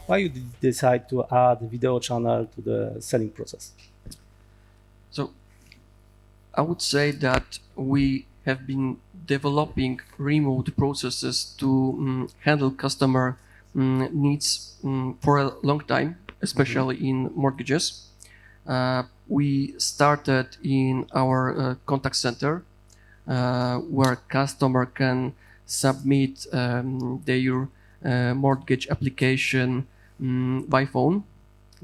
Why you did decide to add video channel to the selling process? So I would say that we have been developing remote processes to handle customer needs for a long time, especially in mortgages. We started in our contact center, where customer can submit their mortgage application by phone.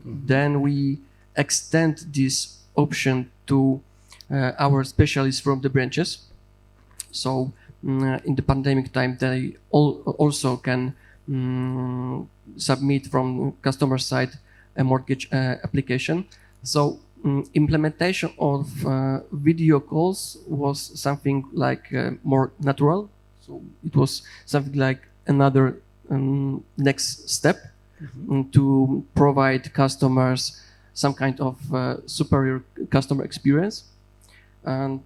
Then we extend this option to our specialists from the branches. So in the pandemic time, they also can submit from customer side a mortgage application. So implementation of video calls was something like more natural. So it was something like another next step to provide customers some kind of superior customer experience. And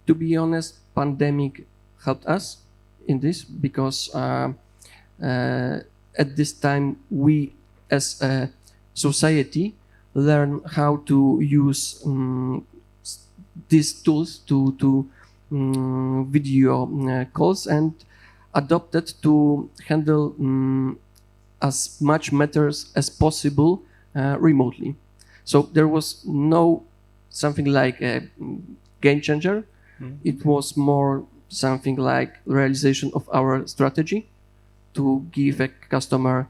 to be honest, pandemic helped us in this because at this time we as a society learn how to use these tools to video calls and adopted to handle as much matters as possible remotely. So there was no something like a game changer. It was more something like realization of our strategy to give a customer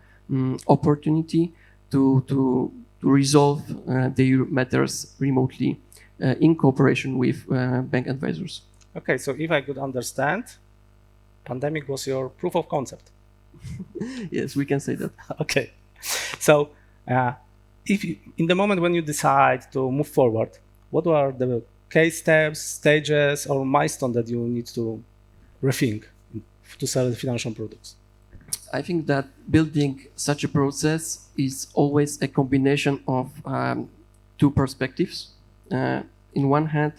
opportunity to resolve their matters remotely in cooperation with bank advisors. Okay, so if I could understand, pandemic was your proof of concept. Yes, we can say that. Okay, so if you, in the moment when you decide to move forward, what are the case steps, stages, or milestones that you need to rethink to sell the financial products? I think that building such a process is always a combination of two perspectives. In one hand,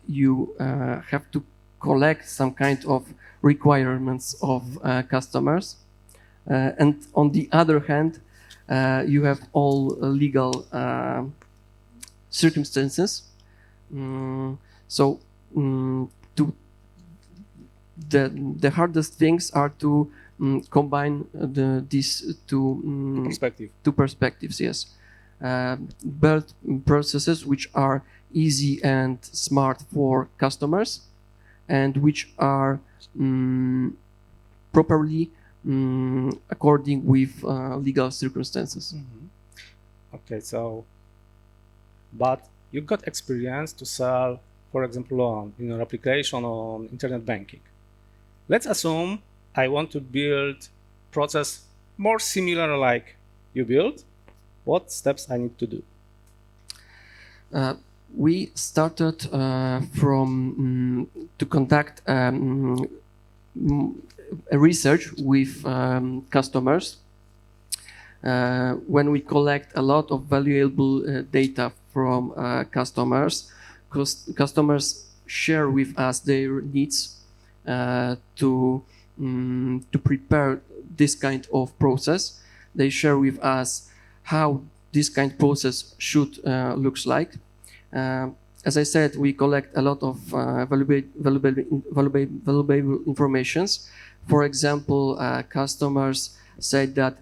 you have to collect some kind of requirements of customers, and on the other hand, you have all legal circumstances. So the hardest things are to combine these two perspectives. Yes, build processes which are easy and smart for customers, and which are properly according with legal circumstances. Okay, so but you got experience to sell, for example, on your application on internet banking. Let's assume I want to build process more similar like you build. What steps I need to do? We started from to conduct a research with customers. When we collect a lot of valuable data from customers, customers share with us their needs to prepare this kind of process. They share with us how this kind of process should looks like. As I said, we collect a lot of valuable informations. For example, customers said that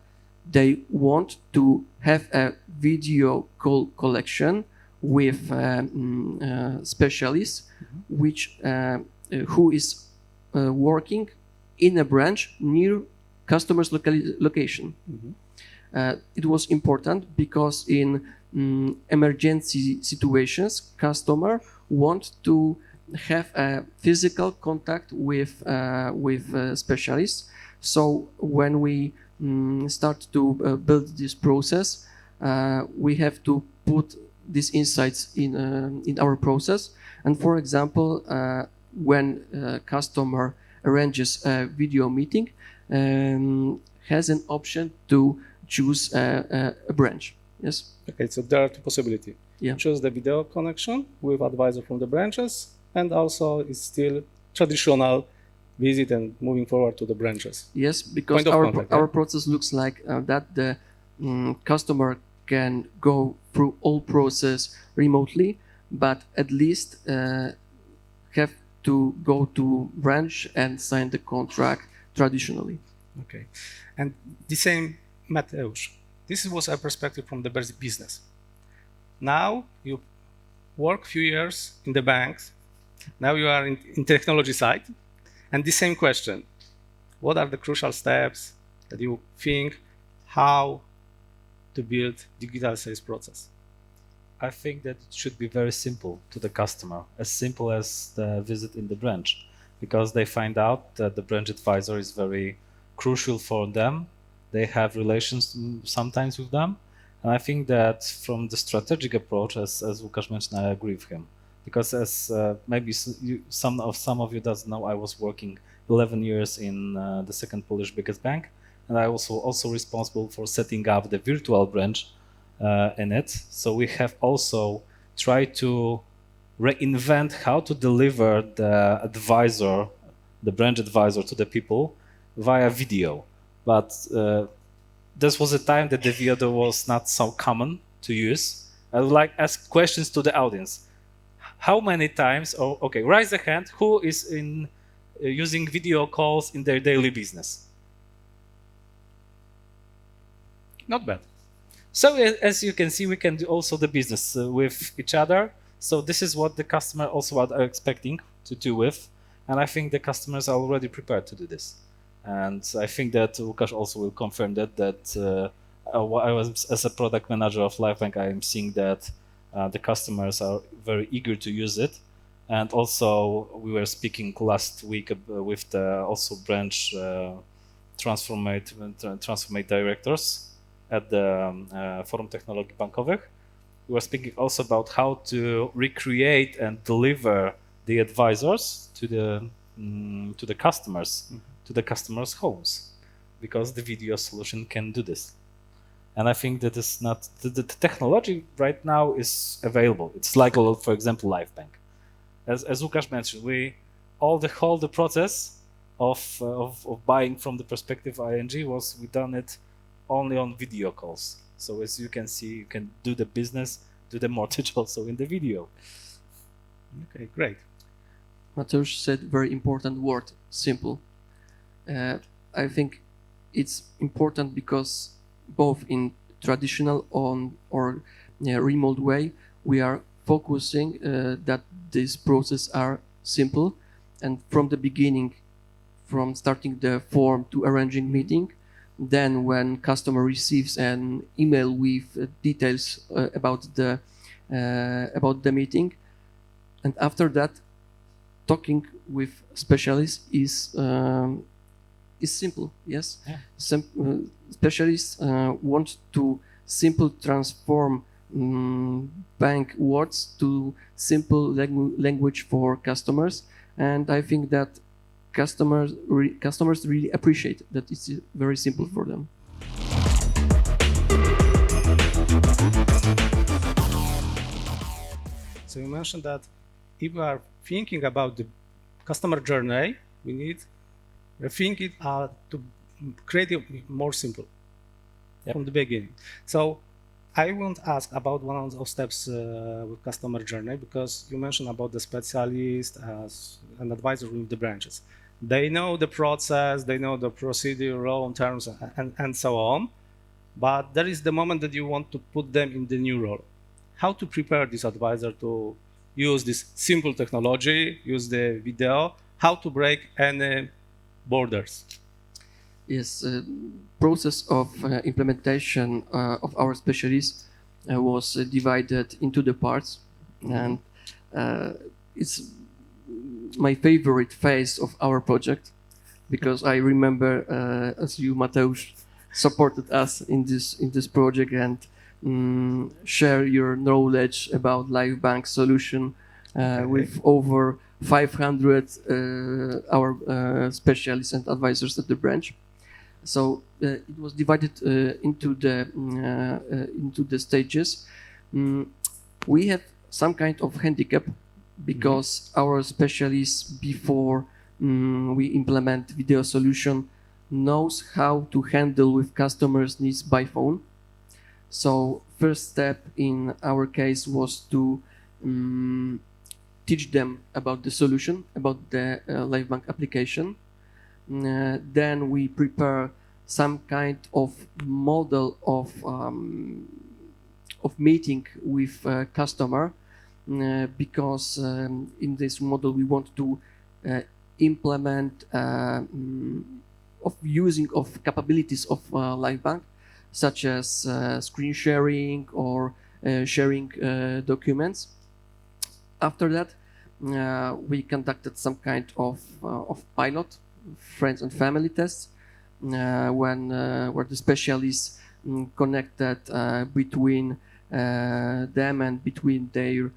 they want to have a video call collection with specialists, which who is working in a branch near customer's location. It was important because in emergency situations, customer want to have a physical contact with specialists. So when we start to build this process, we have to put these insights in our process. And for example, when a customer arranges a video meeting, has an option to choose a branch. Yes. Okay, so there are two possibilities. Yeah. Choose the video connection with advisor from the branches, and also it's still traditional visit and moving forward to the branches. Yes, because our process looks like that the customer can go through all process remotely, but at least have to go to branch and sign the contract traditionally. Okay, and the same, Mateusz, this was a perspective from the business. Now you work few years in the banks, now you are in technology side, and the same question, what are the crucial steps that you think how to build digital sales process? I think that it should be very simple to the customer, as simple as the visit in the branch, because they find out that the branch advisor is very crucial for them. They have relations sometimes with them. And I think that from the strategic approach, as Łukasz mentioned, I agree with him. Because as maybe some of you doesn't know, I was working 11 years in the second Polish biggest bank. And I also responsible for setting up the virtual branch in it. So we have also tried to reinvent how to deliver the advisor, the branch advisor to the people via video. But this was a time that the video was not so common to use. I would like to ask questions to the audience. How many times, okay, raise a hand, who is in using video calls in their daily business? Not bad. So as you can see, we can do also the business with each other. So this is what the customer also are expecting to do with. And I think the customers are already prepared to do this. And I think that Łukasz also will confirm that I was, as a product manager of LiveBank, I am seeing that the customers are very eager to use it. And also we were speaking last week with the also branch transformate directors at the Forum Technologii Bankowych. We were speaking also about how to recreate and deliver the advisors to the customers, to the customers' homes, because the video solution can do this. And I think that is not the technology right now is available. It's like, for example, LiveBank. As Łukasz mentioned, we the whole process of buying from the perspective of ING we done it only on video calls. So as you can see, you can do the business, do the mortgage also in the video. Okay, great. Mateusz said very important word, simple. I think it's important because both in traditional or remote way, we are focusing that this process are simple, and from the beginning, from starting the form to arranging meeting, then when customer receives an email with details about the meeting, and after that, talking with specialists is simple. Yes, yeah. Specialists want to simple transform bank words to simple language for customers, and I think that customers really appreciate that it's very simple for them. So you mentioned that if we are thinking about the customer journey, we need to think it to create it more simple from the beginning. So I won't ask about one of those steps with customer journey, because you mentioned about the specialist as an advisor with the branches. They know the process, they know the procedure, role, terms, and so on. But there is the moment that you want to put them in the new role. How to prepare this advisor to use this simple technology, use the video, how to break any borders? Yes, process of implementation of our specialists was divided into the parts, and it's my favorite phase of our project, because I remember as you, Mateusz, supported us in this project and share your knowledge about LiveBank solution with over 500 our specialists and advisors at the branch. So it was divided into the stages. We have some kind of handicap because our specialists before we implement video solution knows how to handle with customers' needs by phone. So first step in our case was to teach them about the solution, about the LiveBank application. Then we prepare some kind of model of meeting with customer, because in this model we want to implement of using of capabilities of LiveBank, such as screen sharing or sharing documents. After that, we conducted some kind of pilot, friends and family tests, where the specialists connected between them and between their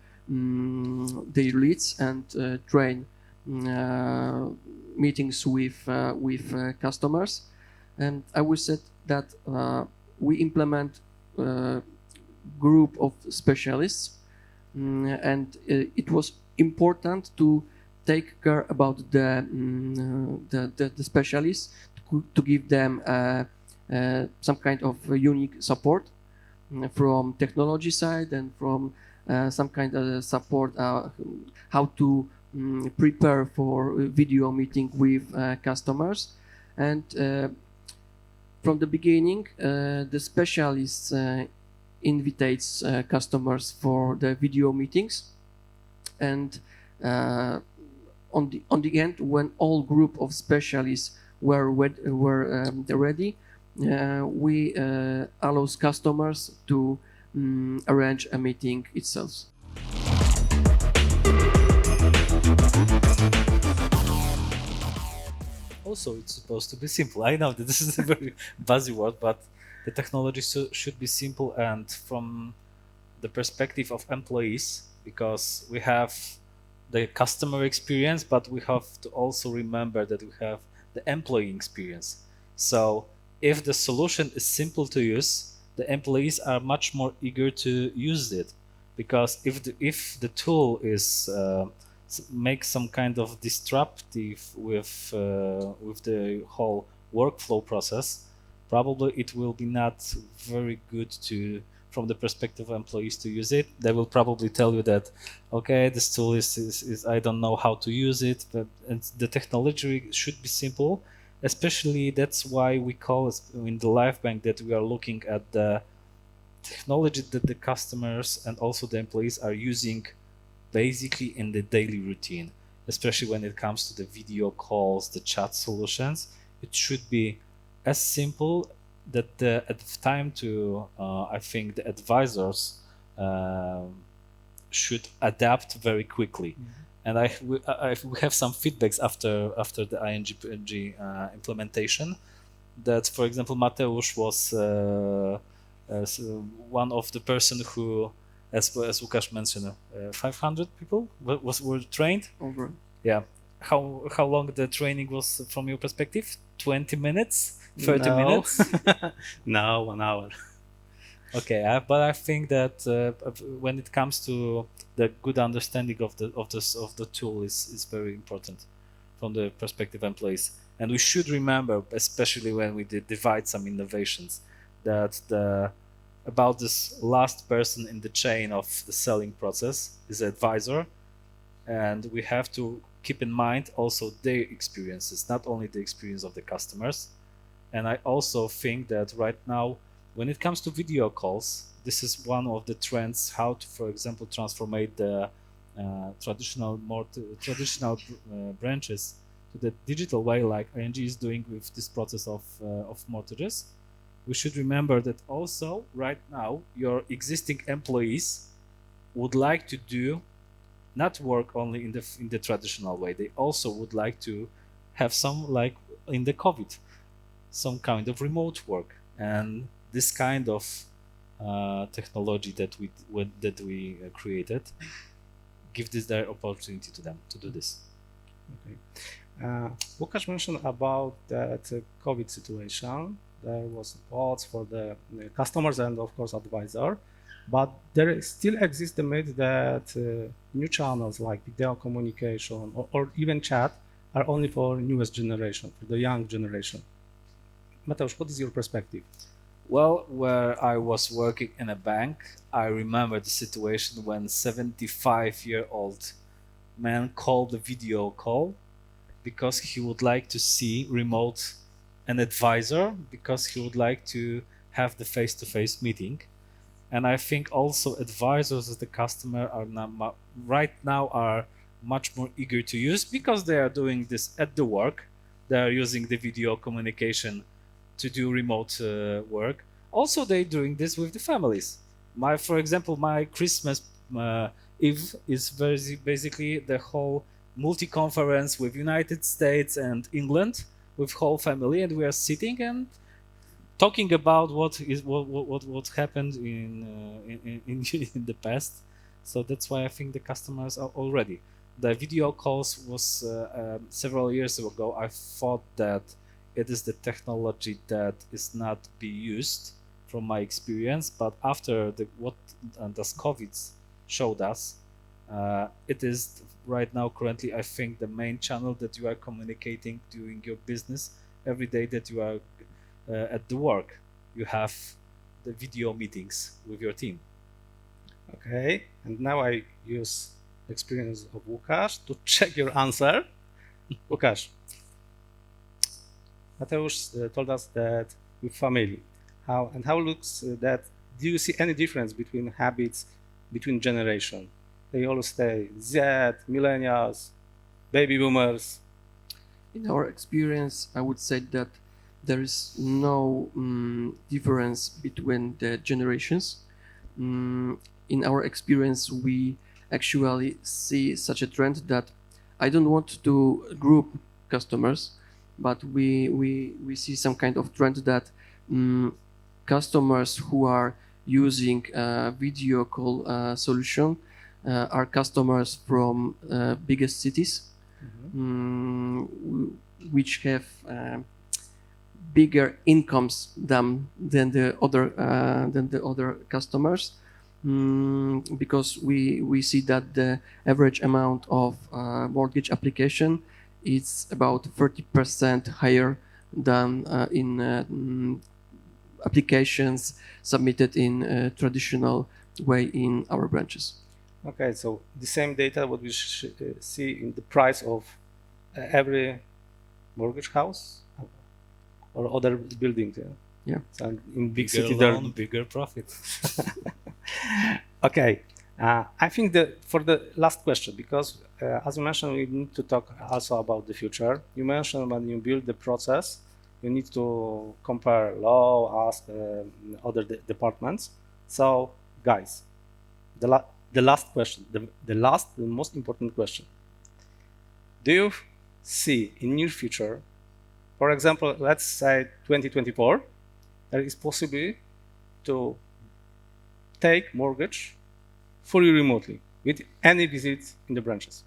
leads and train meetings with customers. And I would say that we implement group of specialists, and it was important to take care about the specialists, to give them some kind of unique support from technology side and from some kind of support how to prepare for video meeting with customers. And from the beginning, the specialists invites customers for the video meetings, and on the end, when all group of specialists were ready, we allows customers to arrange a meeting itself. Also, it's supposed to be simple. I know that this is a very buzzy word, but the technology should be simple, and from the perspective of employees, because we have the customer experience, but we have to also remember that we have the employee experience. So if the solution is simple to use, the employees are much more eager to use it, because if the tool is make some kind of disruptive with the whole workflow process, probably it will be not very good to, from the perspective of employees, to use it. They will probably tell you that, okay, this tool is I don't know how to use it, but and the technology should be simple. Especially that's why we call in the LiveBank that we are looking at the technology that the customers and also the employees are using basically in the daily routine, especially when it comes to the video calls, the chat solutions. It should be as simple that at the time to I think the advisors should adapt very quickly. And we have some feedbacks after the ING implementation, that, for example, Mateusz was one of the person who, as Łukasz mentioned, 500 people were trained. Over. Yeah. How long the training was from your perspective? 20 minutes? 30 minutes? No, 1 hour. Okay, but I think that when it comes to the good understanding of the tool is very important from the perspective of employees. And we should remember, especially when we divide some innovations, that about this last person in the chain of the selling process is the advisor, and we have to keep in mind also their experiences, not only the experience of the customers. And I also think that right now, when it comes to video calls, this is one of the trends, how to, for example, transform the traditional branches to the digital way, like ING is doing with this process of mortgages. We should remember that also right now your existing employees would like to do not work only in the traditional way. They also would like to have some, like in the COVID, some kind of remote work, and this kind of technology that we created give this their opportunity to them to do this. Okay. Łukasz mentioned about that COVID situation. There was support for the customers and of course advisor, but there still exists the myth that new channels like video communication or even chat are only for newest generation, for the young generation. Mateusz, what is your perspective? Well, where I was working in a bank, I remember the situation when 75-year-old man called a video call because he would like to see remote an advisor, because he would like to have the face-to-face meeting. And I think also advisors as the customer are now, right now are much more eager to use because they are doing this at the work. They are using the video communication to do remote work. Also, they're doing this with the families. For example, my Christmas Eve is basically the whole multi-conference with United States and England with whole family, and we are sitting and talking about what happened in the past. So that's why I think the customers are already. The video calls was several years ago. I thought that it is the technology that is not be used from my experience, but after what the COVID showed us, it is right now currently I think the main channel that you are communicating doing your business every day that you are at the work. You have the video meetings with your team. Okay, and now I use the experience of Łukasz to check your answer. Łukasz, Mateusz told us that with family. How looks that? Do you see any difference between habits between generation? They always say Z, millennials, baby boomers. In our experience, I would say that there is no difference between the generations. In our experience, we actually see such a trend that I don't want to group customers, but we see some kind of trend that customers who are using a video call solution are customers from biggest cities, which have bigger incomes than the other customers, because we see that the average amount of mortgage application is about 30% higher than in applications submitted in a traditional way in our branches. Okay, so the same data what we see in the price of every mortgage house or other building. Yeah. So in big Bigger city loan, there. bigger profit. Okay, I think for the last question, because as you mentioned, we need to talk also about the future. You mentioned when you build the process, you need to compare law, ask other departments. So, guys, the last question, the most important question. Do you see in near future, for example, let's say 2024, there is possibility to take mortgage fully remotely with any visit in the branches?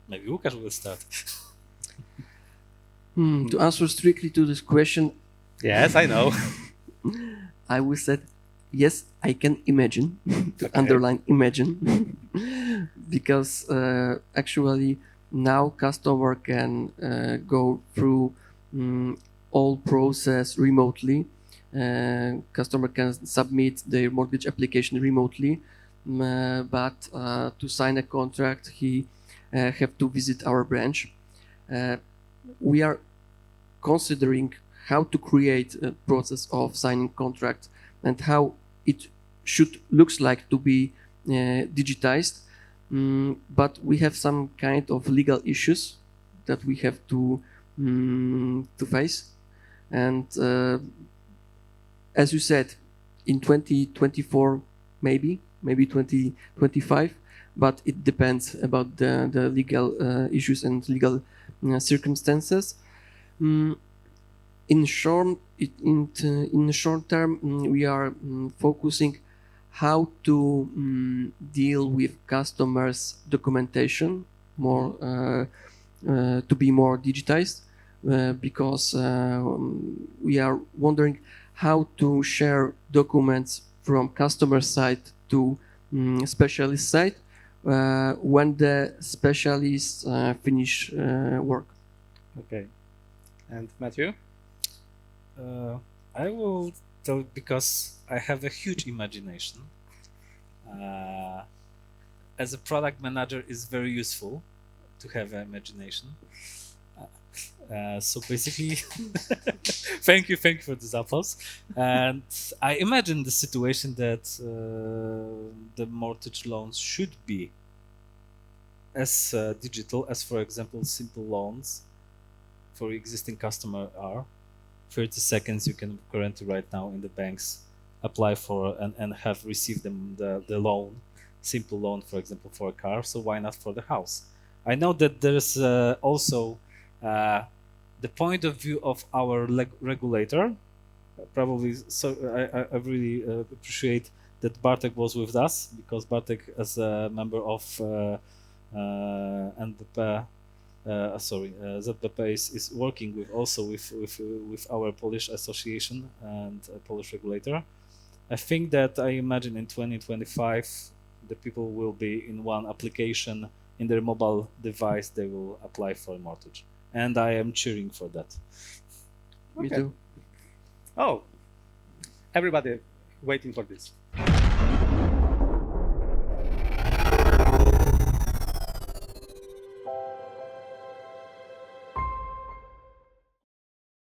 Maybe Łukasz will start. To answer strictly to this question, Yes, I know. I would say yes, I can imagine, to Okay. underline imagine, because actually now customer can go through all process remotely. Customer can submit their mortgage application remotely, but to sign a contract, he have to visit our branch. We are considering how to create a process of signing contract and how it should looks like to be digitized, but we have some kind of legal issues that we have to face, and as you said, in 2024 maybe 2025, but it depends about the legal issues and legal circumstances. In the short term, we are focusing how to deal with customers' documentation more to be more digitized, because we are wondering how to share documents from customer side to specialist side, when the specialists finish work. Okay. And Matthew? I will tell because I have a huge imagination. As a product manager, it's very useful to have an imagination. So basically, thank you for this applause. And I imagine the situation that the mortgage loans should be as digital as, for example, simple loans for existing customer are. 30 seconds you can currently right now in the banks apply for and have received them the loan, simple loan, for example, for a car. So why not for the house? I know that there's also the point of view of our regulator. Probably, so I really appreciate that Bartek was with us, because Bartek, as a member of NBP, ZBP is working with also with our Polish association and Polish regulator. I think that I imagine in 2025 the people will be in one application in their mobile device. They will apply for a mortgage, and I am cheering for that. Me Okay. too. Oh, everybody waiting for this.